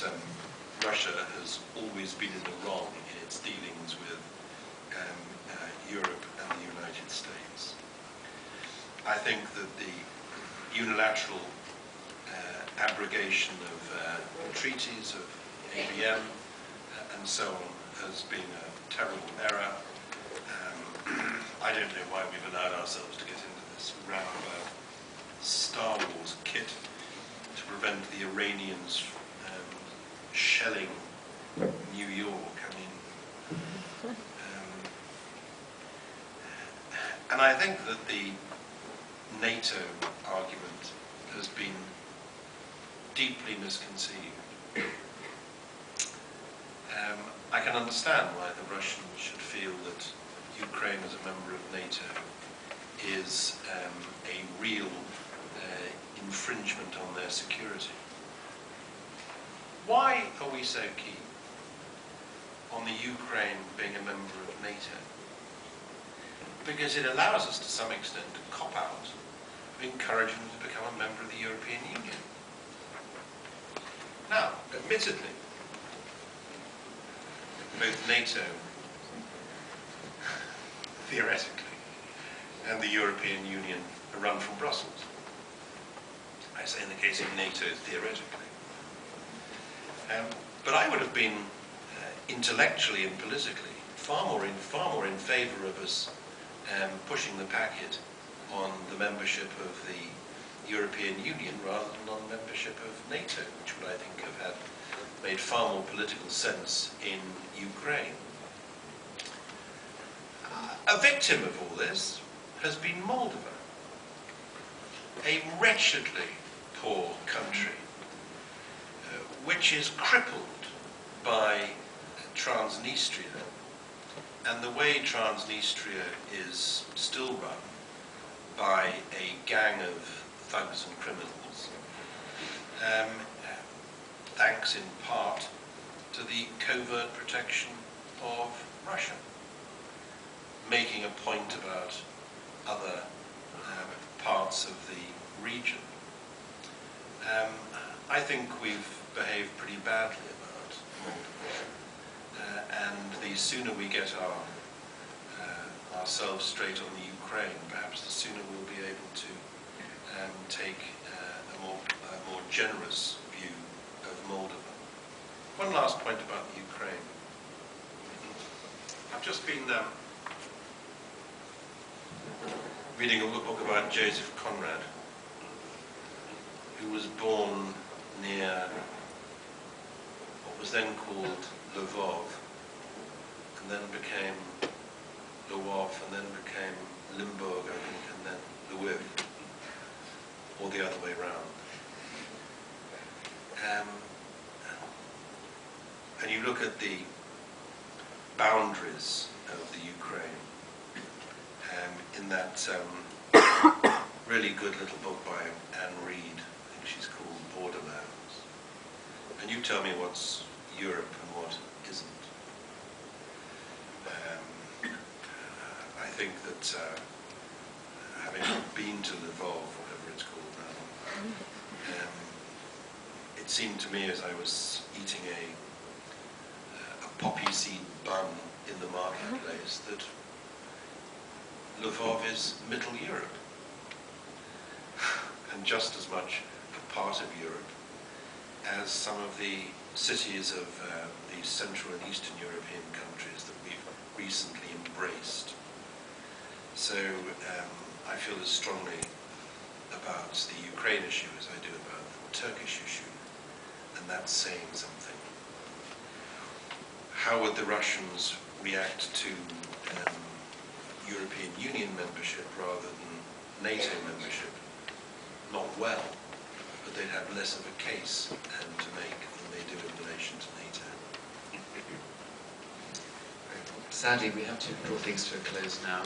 that Russia has always been in the wrong in its dealings with Europe and the United States. I think that the unilateral abrogation of treaties, of ABM, and so on, has been a terrible error. I don't know why we've allowed ourselves to get into this row about Star Wars kit to prevent the Iranians shelling New York. I mean, and I think that the NATO argument has been deeply misconceived. I can understand why the Russians should feel that Ukraine as a member of NATO is a real infringement on their security. Why are we so keen on the Ukraine being a member of NATO? Because it allows us to some extent to cop out of encouraging them to become a member of the European Union. Now, admittedly, both NATO, theoretically, and the European Union are run from Brussels. I say in the case of NATO, theoretically. But I would have been intellectually and politically far more in favour of us pushing the packet on the membership of the European Union rather than on membership of NATO, which would, I think, have made far more political sense in Ukraine. A victim of all this has been Moldova, a wretchedly poor country, which is crippled by Transnistria, and the way Transnistria is still run by a gang of thugs and criminals, thanks in part to the covert protection of Russia, making a point about other parts of the region. I think we've behaved pretty badly about Moldova, and the sooner we get ourselves straight on the Ukraine, perhaps the sooner we'll be able to take a more generous view of Moldova. One last point about the Ukraine. I've just been reading a book about Joseph Conrad, who was born near what was then called Lvov, and then became Lwów, and then became Limburg, I think, and then Lviv, or the other way round. And you look at the boundaries of the Ukraine in that really good little book by Anne Reid, I think she's called Borderlands. And you tell me what's Europe and what isn't. I think that having been to Lvov, whatever it's called now, it seemed to me as I was eating a poppy seed bun in the marketplace that Lvov is Middle Europe, and just as much a part of Europe as some of the cities of the Central and Eastern European countries that we've recently embraced. So I feel as strongly about the Ukraine issue as I do about the Turkish issue, and that's saying something. How would the Russians react to European Union membership rather than NATO membership? Not well, but they'd have less of a case to make than they do in relation to NATO. Sadly, we have to draw things to a close now.